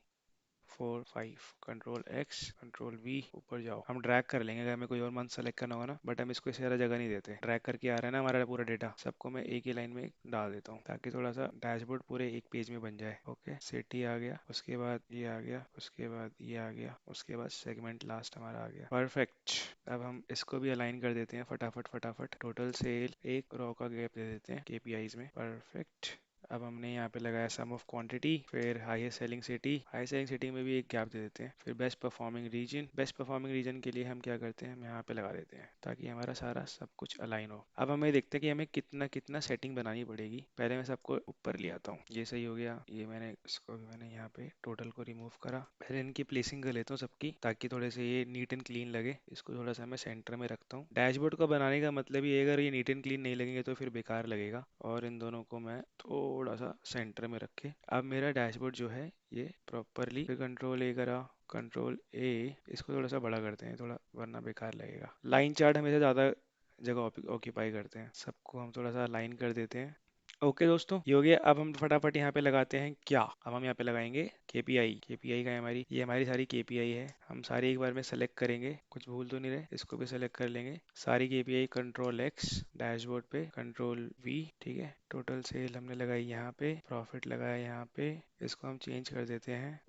4 5, कंट्रोल एक्स, कंट्रोल वी, ऊपर जाओ। हम ड्रैग कर लेंगे अगर हमें कोई और मंथ सेलेक्ट करना होगा ना, बट हम इसको इससे ज़्यादा जगह नहीं देते। ड्रैग करके आ रहा है ना हमारा पूरा डेटा, सबको मैं एक ही लाइन में डाल देता हूँ ताकि थोड़ा सा डैशबोर्ड पूरे एक पेज में बन जाए। ओके, सिटी आ गया, उसके बाद ये आ गया, उसके बाद ये आ गया, उसके बाद सेगमेंट लास्ट हमारा आ गया, परफेक्ट। अब हम इसको भी अलाइन कर देते हैं फटाफट फटाफट। टोटल सेल एक रो का गैप दे देते हैं केपीआईज में, परफेक्ट। अब हमने यहाँ पे लगाया सम ऑफ क्वांटिटी, फिर highest selling city, high selling city में भी एक गैप दे देते हैं, फिर best performing region, best performing region के लिए हम क्या करते हैं, हम यहाँ पे लगा देते हैं ताकि हमारा सारा सब कुछ अलाइन हो। अब हमें देखते हैं कि हमें कितना कितना सेटिंग बनानी पड़ेगी। पहले मैं सबको ऊपर ले आता हूँ, ये सही हो गया, ये मैंने इसको भी मैंने यहाँ पे टोटल को रिमूव करा। पहले इनकी प्लेसिंग कर लेता हूँ सबकी, ताकि थोड़े से ये नीट एंड क्लीन लगे। इसको थोड़ा सा मैं सेंटर में रखता हूँ। डैशबोर्ड को बनाने का मतलब ये, अगर ये नीट एंड क्लीन नहीं लगेंगे तो फिर बेकार लगेगा, और इन दोनों को मैं थोड़ा सा सेंटर में रखे। अब मेरा डैशबोर्ड जो है ये प्रॉपरली, कंट्रोल ए करा, कंट्रोल ए, इसको थोड़ा सा बड़ा करते हैं थोड़ा, वरना बेकार लगेगा। लाइन चार्ट हमेशा ज़्यादा जगह ऑक्यूपाई करते हैं, सबको हम थोड़ा सा अलाइन कर देते हैं। ओके दोस्तों, ये हो गया। अब हम फटाफट यहाँ पे लगाते हैं क्या, अब हम यहाँ पे लगाएंगे केपीआई। केपीआई का है हमारी, ये हमारी सारी केपीआई है, हम सारी एक बार में सेलेक्ट करेंगे, कुछ भूल तो नहीं रहे, इसको भी सेलेक्ट कर लेंगे सारी केपीआई। कंट्रोल एक्स, डैशबोर्ड पे कंट्रोल वी, ठीक है। टोटल सेल हमने लगाई यहाँ पे, प्रॉफिट लगाया यहाँ पे, इसको हम चेंज कर देते हैं,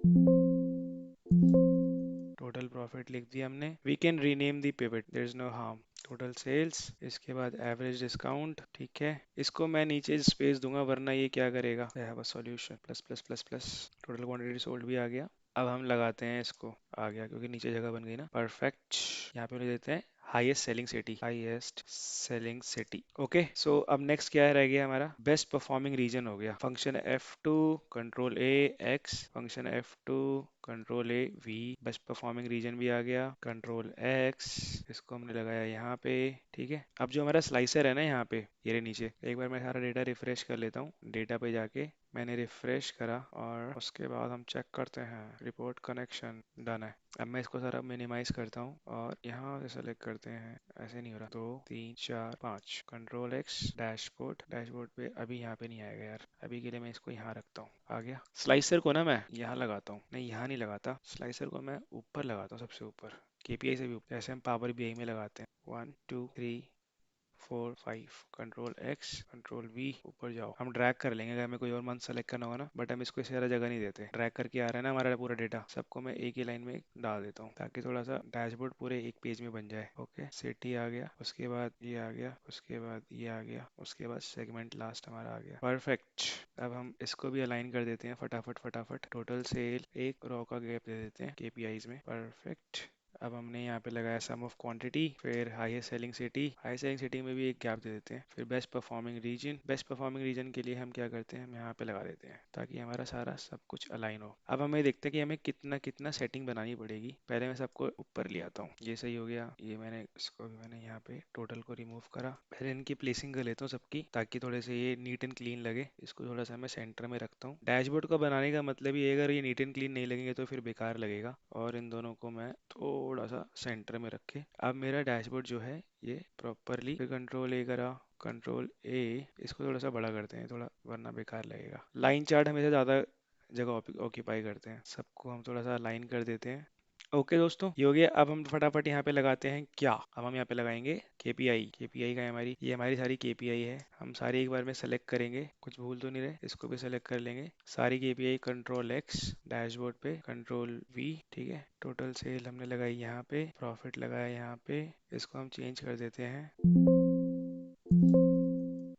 टोटल प्रॉफिट लिख दिया हमने। We can rename the pivot, there is no harm. Total sales, इसके बाद एवरेज डिस्काउंट, ठीक है। इसको मैं नीचे स्पेस दूंगा, वरना ये क्या करेगा, I have a solution, plus plus plus plus. Total quantity sold भी आ गया। अब हम लगाते हैं इसको, आ गया क्योंकि नीचे जगह बन गई ना, परफेक्ट। यहाँ पे ले देते हैं highest selling city, highest selling city. Okay, so अब नेक्स्ट क्या रह गया हमारा, बेस्ट परफॉर्मिंग रीजन हो गया। Function F2 control A X, function F2 control A V, best performing region भी आ गया, कंट्रोल एक्स, इसको हमने लगाया यहाँ पे, ठीक है। अब जो हमारा स्लाइसर है ना यहाँ पे, ये रहे नीचे, एक बार मैं सारा डेटा रिफ्रेश कर लेता हूँ। डेटा पे जाके मैंने रिफ्रेश करा, और उसके बाद हम चेक करते हैं, रिपोर्ट कनेक्शन डन है। अब मैं इसको सारा मिनिमाइज करता हूँ, और यहाँ से सेलेक्ट करते हैं, ऐसे नहीं हो रहा, 2 3 4 5, कंट्रोल एक्स, डैशबोर्ड, डैशबोर्ड पे अभी यहाँ पे नहीं आएगा यार, अभी के लिए मैं इसको यहाँ रखता हूँ। आ गया। स्लाइसर को ना मैं यहाँ लगाता हूँ, नहीं यहाँ नहीं लगाता, स्लाइसर को मैं ऊपर लगाता हूँ, सबसे ऊपर, केपीआई से भी ऊपर, जैसे हम पावर बीआई में लगाते हैं। 1 2 3 4 5, कंट्रोल एक्स कंट्रोल वी, ऊपर जाओ। हम ड्रैग कर लेंगे, अगर हमें कोई और मंथ सेलेक्ट करना होगा ना, बट हम इसको इससे ज़्यादा जगह नहीं देते। ड्रैग करके आ रहा है ना हमारा पूरा डेटा, सबको मैं एक ही लाइन में डाल देता हूँ, ताकि थोड़ा सा डैशबोर्ड पूरे एक पेज में बन जाए। ओके, सिटी आ गया, उसके बाद ये आ गया, उसके बाद ये आ गया, उसके बाद सेगमेंट लास्ट हमारा आ गया, परफेक्ट। अब हम इसको भी अलाइन कर देते हैं फटाफट फटाफट। टोटल सेल, एक रो का गैप दे देते हैं केपीआईज में, परफेक्ट। अब हमने यहाँ पे लगाया सम ऑफ क्वांटिटी, फिर highest selling city, high selling city में भी एक गैप दे देते हैं, फिर best performing region, best performing region के लिए हम क्या करते हैं, हम यहाँ पे लगा देते हैं ताकि हमारा सारा सब कुछ अलाइन हो। अब हमें देखते हैं कि हमें कितना कितना सेटिंग बनानी पड़ेगी। पहले मैं सबको ऊपर ले आता हूँ, ये सही हो गया, ये मैंने इसको भी मैंने यहाँ पे टोटल को रिमूव करा। पहले इनकी प्लेसिंग कर लेता हूँ सबकी, ताकि थोड़े से ये नीट एंड क्लीन लगे। इसको थोड़ा सा मैं सेंटर में रखता हूँ। डैशबोर्ड को बनाने का मतलब ये, अगर ये नीट एंड क्लीन नहीं लगेंगे तो फिर बेकार लगेगा, और इन दोनों को मैं थोड़ा सा सेंटर में रखे। अब मेरा डैशबोर्ड जो है ये प्रॉपरली, कंट्रोल ए करा, कंट्रोल ए, इसको थोड़ा सा बड़ा करते हैं थोड़ा, वरना बेकार लगेगा। लाइन चार्ट हमेशा ज़्यादा जगह ऑक्यूपाई करते हैं, सबको हम थोड़ा सा अलाइन कर देते हैं। ओके दोस्तों, ये हो गया। अब हम फटाफट यहाँ पे लगाते हैं क्या, अब हम यहाँ पे लगाएंगे केपीआई। केपीआई का है हमारी, ये हमारी सारी केपीआई है, हम सारी एक बार में सेलेक्ट करेंगे, कुछ भूल तो नहीं रहे, इसको भी सेलेक्ट कर लेंगे सारी केपीआई। कंट्रोल एक्स, डैशबोर्ड पे कंट्रोल वी, ठीक है। टोटल सेल हमने लगाई यहाँ पे, प्रॉफिट लगाया यहाँ पे, इसको हम चेंज कर देते हैं,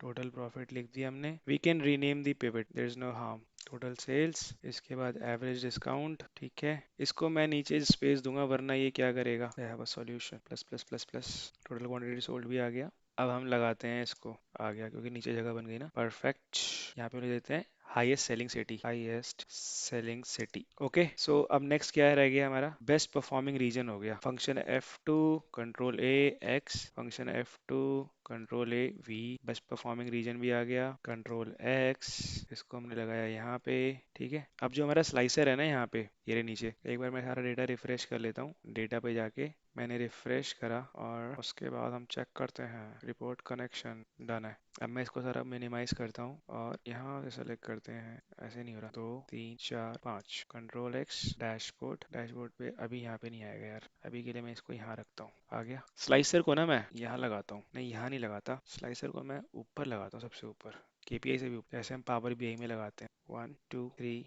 टोटल प्रॉफिट लिख दिया हमने। We can rename the pivot, there is no harm. Total sales, इसके बाद एवरेज डिस्काउंट, ठीक है। इसको मैं नीचे स्पेस दूंगा, वरना ये क्या करेगा, I have a solution, plus plus plus plus. Total quantity sold भी आ गया। अब हम लगाते हैं इसको, आ गया क्योंकि नीचे जगह बन गई ना, परफेक्ट। यहाँ पे ले देते हैं highest selling city, highest selling city. Okay, so अब नेक्स्ट क्या रह गया हमारा, बेस्ट परफॉर्मिंग रीजन हो गया। Function F2 control A X, function F2 control A V, best performing region भी आ गया, कंट्रोल एक्स, इसको हमने लगाया यहाँ पे, ठीक है। अब जो हमारा स्लाइसर है ना यहाँ पे, ये रहे नीचे, एक बार मैं सारा डेटा रिफ्रेश कर लेता हूँ। डेटा पे जाके मैंने रिफ्रेश करा, और उसके बाद हम चेक करते हैं, रिपोर्ट कनेक्शन डन है। अब मैं इसको सारा मिनिमाइज करता हूँ, और यहाँ से सेलेक्ट करते हैं, ऐसे नहीं हो रहा, 2 3 4 5, कंट्रोल एक्स, डैशबोर्ड, डैशबोर्ड पे अभी यहाँ पे नहीं आएगा यार, अभी के लिए मैं इसको यहाँ रखता हूँ। आ गया। स्लाइसर को ना मैं यहाँ लगाता हूँ, नहीं यहाँ नहीं लगाता, स्लाइसर को मैं ऊपर लगाता हूँ, सबसे ऊपर, केपीआई से भी ऊपर, जैसे हम पावर बीआई में लगाते हैं। 1 2 3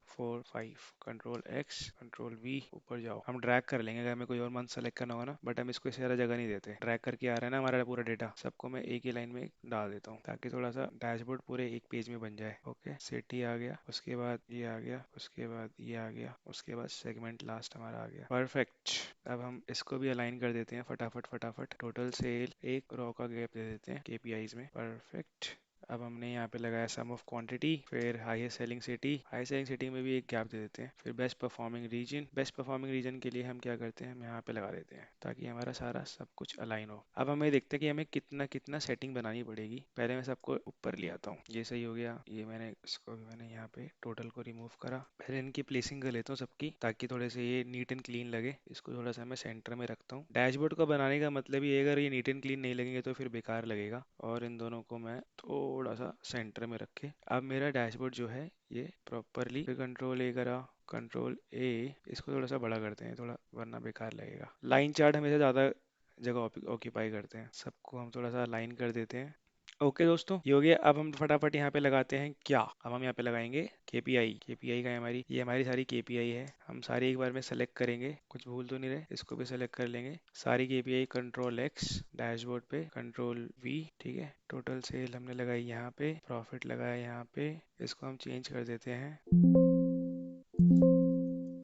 4 5 कंट्रोल एक्स कंट्रोल वी ऊपर जाओ। हम ड्रैग कर लेंगे, अगर हमें कोई और मंथ सेलेक्ट करना होगा ना, बट हम इसको इससे ज़्यादा जगह नहीं देते। ड्रैग करके आ रहा है ना हमारा पूरा डेटा, सबको मैं एक ही लाइन में डाल देता हूँ ताकि थोड़ा सा डैशबोर्ड पूरे एक पेज में बन जाए। ओके, सिटी आ गया, उसके बाद ये आ गया, उसके बाद ये आ गया, उसके बाद सेगमेंट लास्ट हमारा आ गया। परफेक्ट। अब हम इसको भी अलाइन कर देते हैं फटाफट फटाफट। टोटल सेल एक रो का गैप दे देते हैं केपीआईज में। परफेक्ट। अब हमने यहाँ पे लगाया सम ऑफ क्वांटिटी, फिर highest selling city, high selling city में भी एक गैप दे देते हैं। फिर best performing region, best performing region के लिए हम क्या करते हैं, हम यहाँ पे लगा देते हैं ताकि हमारा सारा सब कुछ अलाइन हो। अब हमें देखते हैं कि हमें कितना कितना सेटिंग बनानी पड़ेगी। पहले मैं सबको ऊपर ले आता हूँ। ये सही हो गया, ये मैंने इसको भी मैंने यहाँ पे टोटल को रिमूव करा। पहले इनकी प्लेसिंग कर लेता हूँ सबकी, ताकि थोड़े से ये नीट एंड क्लीन लगे। इसको थोड़ा सा मैं सेंटर में रखता हूँ। डैशबोर्ड को बनाने का मतलब ये, अगर ये नीट एंड क्लीन नहीं लगेंगे तो फिर बेकार लगेगा। और इन दोनों को मैं थोड़ा सा सेंटर में रखे। अब मेरा डैशबोर्ड जो है ये प्रॉपरली, कंट्रोल ए करा, कंट्रोल ए, इसको थोड़ा सा बड़ा करते हैं थोड़ा, वरना बेकार लगेगा। लाइन चार्ट हमेशा ज़्यादा जगह ऑक्यूपाई करते हैं, सबको हम थोड़ा सा लाइन कर देते हैं। ओके दोस्तों, ये हो गया। अब हम फटाफट यहाँ पे लगाते हैं क्या, अब हम यहाँ पे लगाएंगे केपीआई। केपीआई का है हमारी, ये हमारी सारी केपीआई है। हम सारी एक बार में सेलेक्ट करेंगे, कुछ भूल तो नहीं रहे, इसको भी सेलेक्ट कर लेंगे सारी केपीआई। कंट्रोल एक्स डैशबोर्ड पे, कंट्रोल वी, ठीक है। टोटल सेल हमने लगाई यहाँ पे, प्रॉफिट लगाया यहाँ पे, इसको हम चेंज कर देते हैं,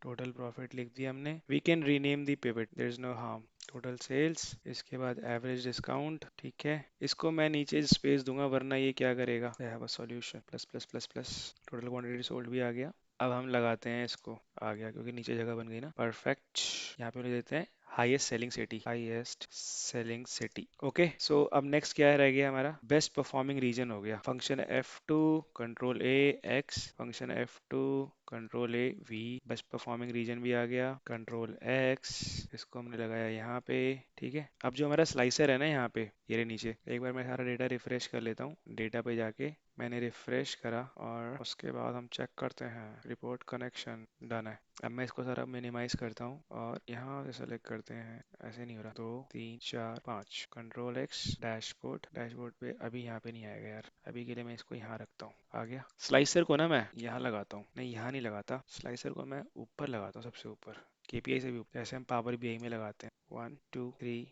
टोटल प्रॉफिट लिख दिया हमने। We can rename the pivot, there is no harm. Total sales, इसके बाद एवरेज डिस्काउंट, ठीक है। इसको मैं नीचे स्पेस दूंगा, वरना ये क्या करेगा। I have a solution, plus plus plus plus. Total quantity sold भी आ गया। अब हम लगाते हैं इसको, आ गया क्योंकि नीचे जगह बन गई ना। परफेक्ट। यहाँ पे ले देते हैं highest selling city, highest selling city. Okay, so अब नेक्स्ट क्या रह गया हमारा, बेस्ट परफॉर्मिंग रीजन हो गया। Function F2 control A X, function F2 control A V, best performing region भी आ गया। कंट्रोल एक्स, इसको हमने लगाया यहाँ पे, ठीक है। अब जो हमारा स्लाइसर है ना यहाँ पे, ये रहे नीचे, एक बार मैं सारा डेटा रिफ्रेश कर लेता हूँ। डेटा पे जाके मैंने रिफ्रेश करा और उसके बाद हम चेक करते हैं, रिपोर्ट कनेक्शन डन है। अब मैं इसको सारा मिनिमाइज करता हूँ और यहाँ से सेलेक्ट करते हैं। ऐसे नहीं हो रहा, 2 3 4 5, कंट्रोल एक्स डैशबोर्ड, डैशबोर्ड पे अभी यहाँ पे नहीं आएगा यार, अभी के लिए मैं इसको यहाँ रखता हूँ। आ गया। स्लाइसर को ना मैं यहाँ लगाता हूँ, नहीं यहाँ नहीं लगाता, स्लाइसर को मैं ऊपर लगाता हूँ, सबसे ऊपर, केपीआई से भी ऊपर, जैसे हम पावर बीआई में लगाते हैं। 1 2 3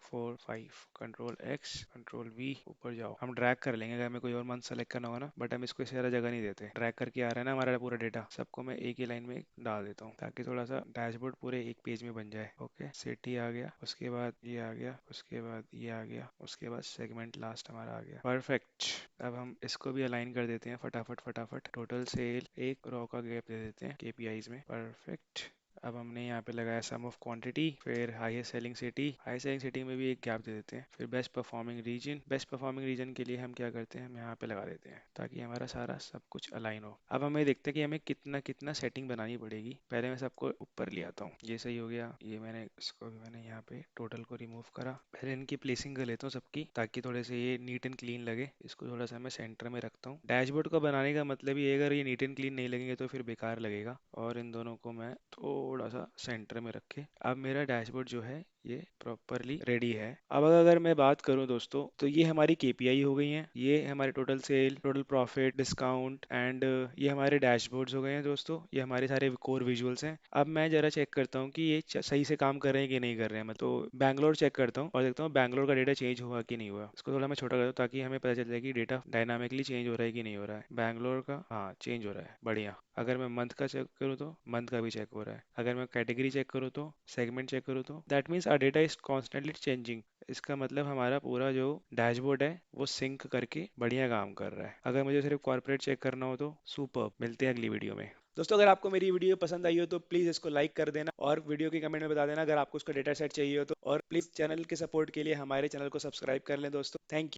4 5 कंट्रोल एक्स कंट्रोल वी ऊपर जाओ। हम ड्रैग कर लेंगे, अगर हमें कोई और मंथ सेलेक्ट करना होगा ना, बट हम इसको इससे ज़्यादा जगह नहीं देते। ड्रैग करके आ रहा है ना हमारा पूरा डेटा, सबको मैं एक ही लाइन में डाल देता हूँ ताकि थोड़ा सा डैशबोर्ड पूरे एक पेज में बन जाए। ओके, सिटी आ गया, उसके बाद ये आ गया, उसके बाद ये आ गया, उसके बाद सेगमेंट लास्ट हमारा आ गया। परफेक्ट। अब हम इसको भी अलाइन कर देते हैं फटाफट फटाफट। टोटल सेल एक रो का गैप दे देते हैं केपीआईज में। परफेक्ट। अब हमने यहाँ पे लगाया सम ऑफ क्वांटिटी, फिर highest selling city, high selling city में भी एक गैप दे देते हैं। फिर best performing region, best performing region के लिए हम क्या करते हैं, हम यहाँ पे लगा देते हैं ताकि हमारा सारा सब कुछ अलाइन हो। अब हमें देखते हैं कि हमें कितना कितना सेटिंग बनानी पड़ेगी। पहले मैं सबको ऊपर ले आता हूँ। ये सही हो गया, ये मैंने इसको भी मैंने यहाँ पे टोटल को रिमूव करा। पहले इनकी प्लेसिंग कर लेता हूँ सबकी, ताकि थोड़े से ये नीट एंड क्लीन लगे। इसको थोड़ा सा मैं सेंटर में रखता हूँ। डैशबोर्ड को बनाने का मतलब ये, अगर ये नीट एंड क्लीन नहीं लगेंगे तो फिर बेकार लगेगा। और इन दोनों को मैं थोड़ा सा सेंटर में रखे। अब मेरा डैशबोर्ड जो है ये प्रॉपरली रेडी है। अब अगर मैं बात करूं दोस्तों, तो ये हमारी केपीआई हो गई हैं, ये हमारे total sale, total profit, discount and ये हमारे डैशबोर्ड्स हो गए हैं दोस्तों। ये हमारे सारे कोर विजुअल्स हैं। अब मैं जरा चेक करता हूँ कि ये सही से काम कर रहे हैं कि नहीं कर रहे हैं। मैं तो बैंगलोर चेक करता हूँ और देखता हूँ बैंगलोर का डेटा चेंज हुआ कि नहीं हुआ। इसको थोड़ा मैं छोटा कर दूँ ताकि हमें पता चल जाए कि डेटा डायनामिकली चेंज हो रहा है कि नहीं हो रहा है। बैंगलोर का हाँ चेंज हो रहा है, बढ़िया। अगर मैं मंथ का चेक करूँ तो मंथ का भी चेक हो रहा है। अगर मैं कैटेगरी चेक करूँ तो, सेगमेंट चेक करूँ तो, that means our data is constantly changing. इसका मतलब हमारा पूरा जो डैशबोर्ड है वो सिंक करके बढ़िया काम कर रहा है। अगर मुझे सिर्फ कॉर्पोरेट चेक करना हो तो सुपर। मिलते हैं अगली वीडियो में दोस्तों। अगर आपको मेरी वीडियो पसंद आई हो तो प्लीज़ इसको लाइक कर देना और वीडियो के कमेंट में बता देना अगर आपको उसका डेटा सेट चाहिए हो तो। और प्लीज़ चैनल के सपोर्ट के लिए हमारे चैनल को सब्सक्राइब कर लें दोस्तों। Thank you.